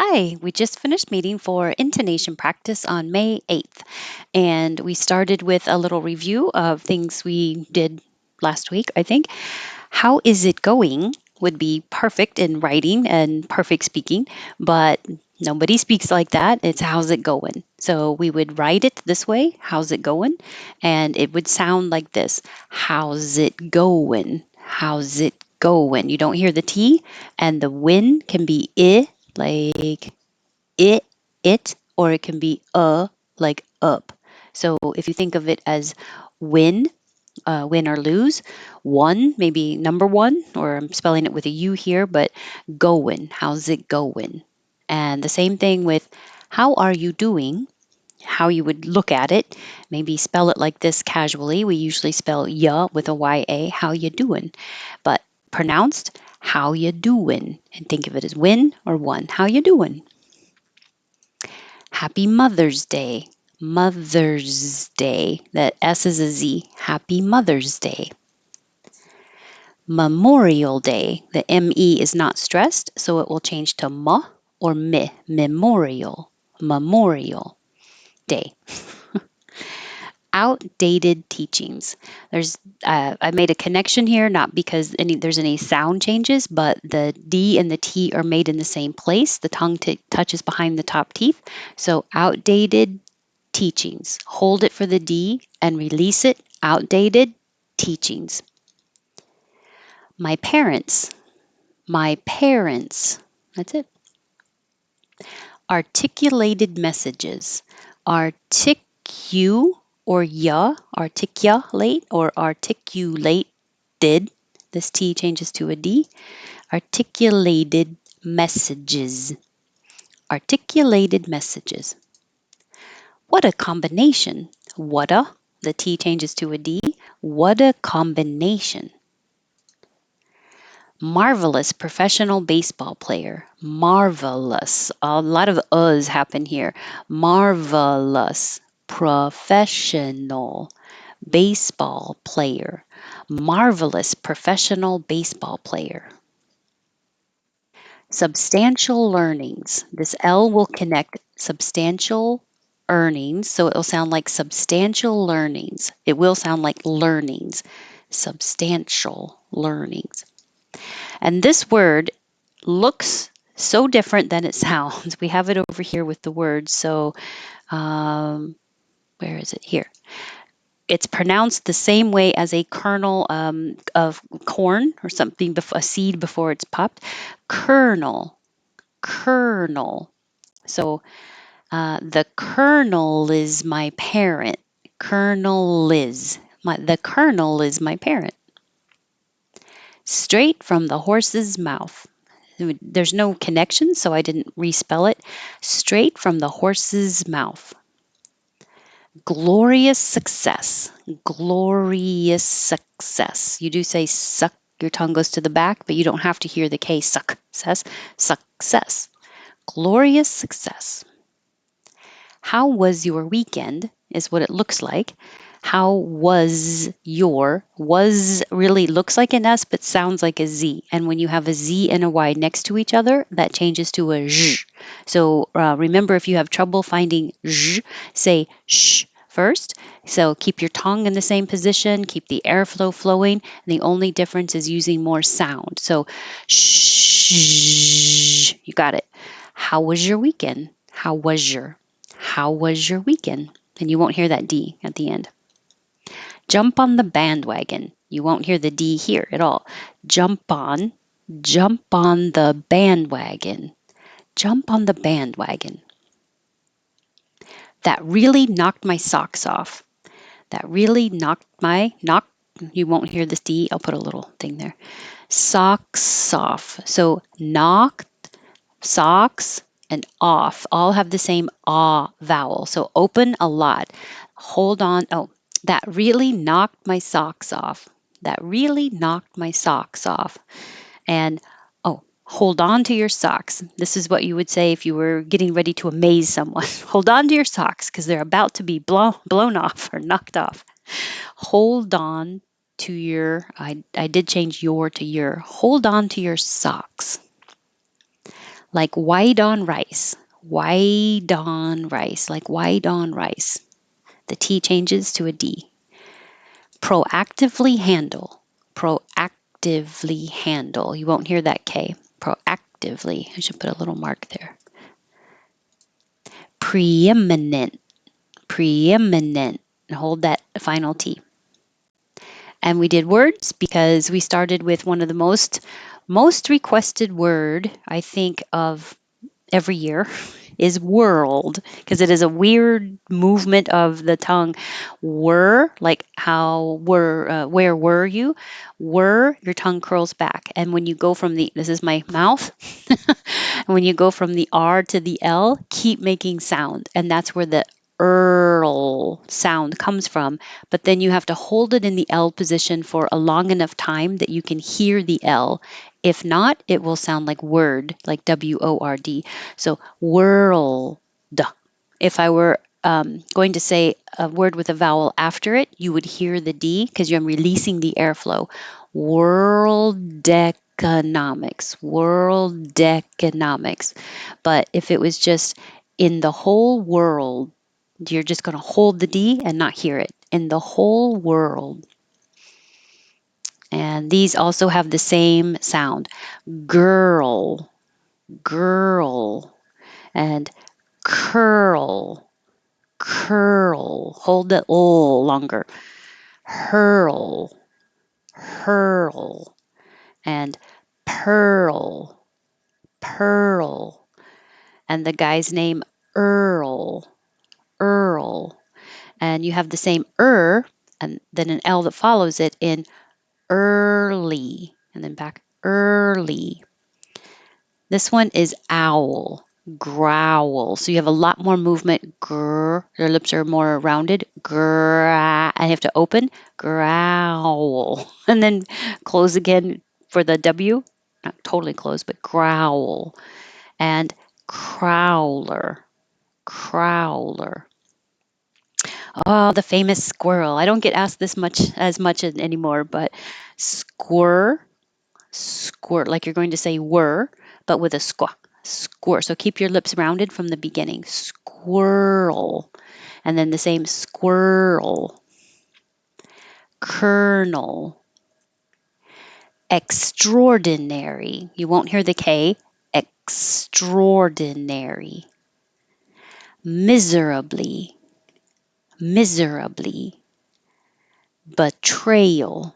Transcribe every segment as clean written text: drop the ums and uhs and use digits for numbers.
Hi, we just finished meeting for intonation practice on May 8th, and we started with a little review of things we did last week, I think. How is it going would be perfect in writing and perfect speaking, but nobody speaks like that. It's how's it going? So we would write it this way, how's it going? And it would sound like this, how's it going? How's it going? You don't hear the T, and the win can be I, like it, or it can be like up. So if you think of it as win, win or lose, one, maybe number one, or I'm spelling it with a U here, but going, how's it going? And the same thing with how are you doing? How you would look at it, maybe spell it like this casually. We usually spell ya with a YA, how you doing? But pronounced, how you doing? And think of it as win or one, how you doing? Happy Mother's Day. Mother's Day. That S is a Z. Happy Mother's Day. Memorial Day. The ME is not stressed, so it will change to M or MI. Memorial. Memorial Day. Outdated teachings. There's I made a connection here, not because there's any sound changes, but the D and the T are made in the same place. The tongue touches behind the top teeth. So outdated teachings. Hold it for the D and release it. Outdated teachings. My parents. My parents. That's it. Articulated messages. Articu or ya, articulate or articulated. This T changes to a D. Articulated messages. Articulated messages. What a combination. What a, the T changes to a D. What a combination. Marvelous professional baseball player. Marvelous. A lot of uhs happen here. Marvelous professional baseball player. Marvelous professional baseball player. Substantial learnings. This L will connect substantial earnings, so it will sound like substantial learnings. It will sound like learnings. Substantial learnings. And this word looks so different than it sounds. We have it over here with the word. So, where is it? Here. It's pronounced the same way as a kernel of corn or something, a seed before it's popped. Kernel, kernel. So the colonel is my parent. Colonel is the colonel is my parent. Straight from the horse's mouth. There's no connection, so I didn't respell it. Straight from the horse's mouth. Glorious success. Glorious success. You do say suck, your tongue goes to the back, but you don't have to hear the K suck. Says success. Glorious success. How was your weekend is what it looks like. How was your, was really looks like an S but sounds like a Z. And when you have a Z and a Y next to each other, that changes to a zh. So remember, if you have trouble finding zh, say sh first. So keep your tongue in the same position, keep the airflow flowing, and the only difference is using more sound. So sh, you got it. How was your weekend? How was your? How was your weekend? And you won't hear that D at the end. Jump on the bandwagon. You won't hear the D here at all. Jump on the bandwagon. Jump on the bandwagon. That really knocked my socks off. That really you won't hear this D. I'll put a little thing there. Socks off. So knocked, socks, and off all have the same ah vowel. So open a lot. Hold on. Oh, that really knocked my socks off. That really knocked my socks off. And oh, hold on to your socks. This is what you would say if you were getting ready to amaze someone. Hold on to your socks because they're about to be blown off or knocked off. Hold on to your, I did change your to your. Hold on to your socks. like white on rice. White on rice, like white on rice. The T changes to a D. Proactively handle. Proactively handle. You won't hear that K. Proactively. I should put a little mark there. Preeminent. Preeminent. And hold that final T. And we did words because we started with one of the most requested word, I think, of every year is world, because it is a weird movement of the tongue. Were, like how were, where were you? Were, your tongue curls back. And when you go from this is my mouth, and when you go from the R to the L, keep making sound. And that's where the Earl sound comes from. But then you have to hold it in the L position for a long enough time that you can hear the L. If not, it will sound like word, like WORD. So world. If I were going to say a word with a vowel after it, you would hear the D because you're releasing the airflow. World economics. World economics. But if it was just in the whole world, you're just going to hold the D and not hear it. In the whole world. And these also have the same sound. Girl, girl, and curl, curl. Hold the O longer. Hurl, hurl, and pearl, pearl. And the guy's name, Earl, Earl. And you have the same and then an L that follows it in early, and then back early. This one is owl, growl. So you have a lot more movement. Grr. Your lips are more rounded. Grr. And you have to open. Growl. And then close again for the W. Not totally close, but growl. And crowler. Crowler. Oh, the famous squirrel. I don't get asked this much anymore, but squirt, like you're going to say were, but with a squawk. Squirt. So keep your lips rounded from the beginning. Squirrel. And then the same squirrel. Kernel. Extraordinary. You won't hear the K. Extraordinary. Miserably. Miserably. Betrayal.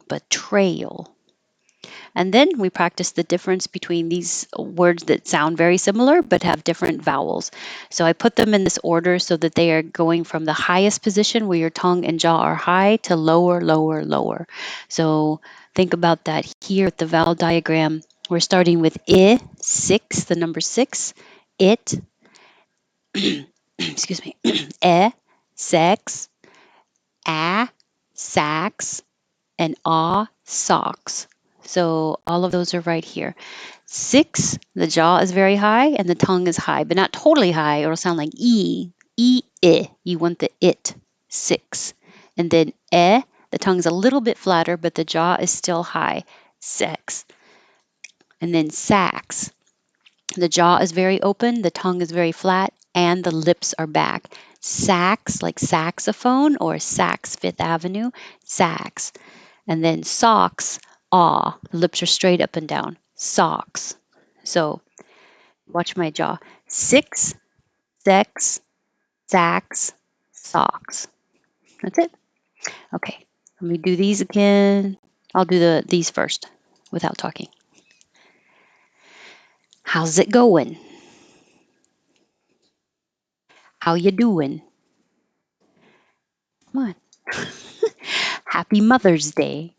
Betrayal. And then we practice the difference between these words that sound very similar but have different vowels. So I put them in this order so that they are going from the highest position where your tongue and jaw are high to lower, lower, lower. So think about that here with the vowel diagram. We're starting with I, 6, the number 6, it, excuse me, e, sex, a, sax, and socks. So all of those are right here. 6, the jaw is very high and the tongue is high, but not totally high. It'll sound like I. You want the it. 6. And then the tongue's a little bit flatter, but the jaw is still high. Sex. And then sax. The jaw is very open, the tongue is very flat, and the lips are back. Sax, like saxophone or sax, Fifth Avenue, sax. And then socks, the lips are straight up and down. Socks. So watch my jaw. 6, sex, sax, socks. That's it. Okay. Let me do these again. I'll do these first without talking. How's it going? How you doing? Come on. Happy Mother's Day.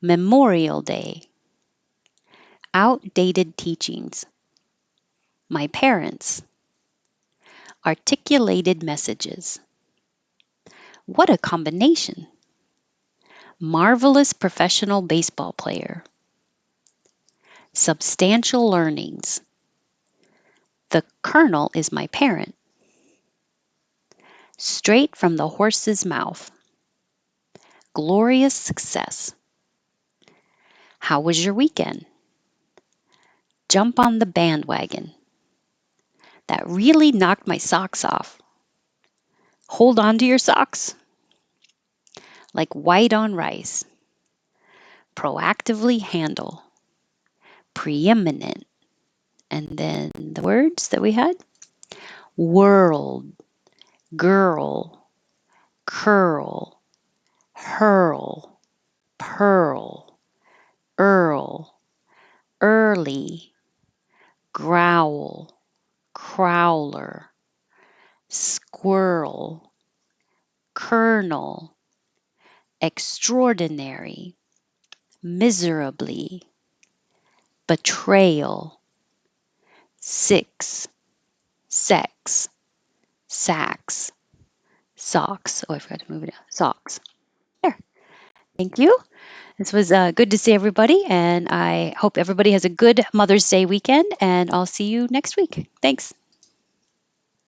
Memorial Day. Outdated teachings. My parents. Articulated messages. What a combination. Marvelous professional baseball player. Substantial learnings. The Colonel is my parent. Straight from the horse's mouth. Glorious success. How was your weekend? jump on the bandwagon. That really knocked my socks off. Hold on to your socks like white on rice. Proactively handle. Preeminent. And then the words that we had: world, girl, curl, hurl, pearl, earl, early, growl, crowler, squirrel, kernel, extraordinary, miserably, betrayal, six, sex, sacks, socks. Oh, I forgot to move it down. Socks. There. Thank you. This was good to see everybody, and I hope everybody has a good Mother's Day weekend, and I'll see you next week. Thanks.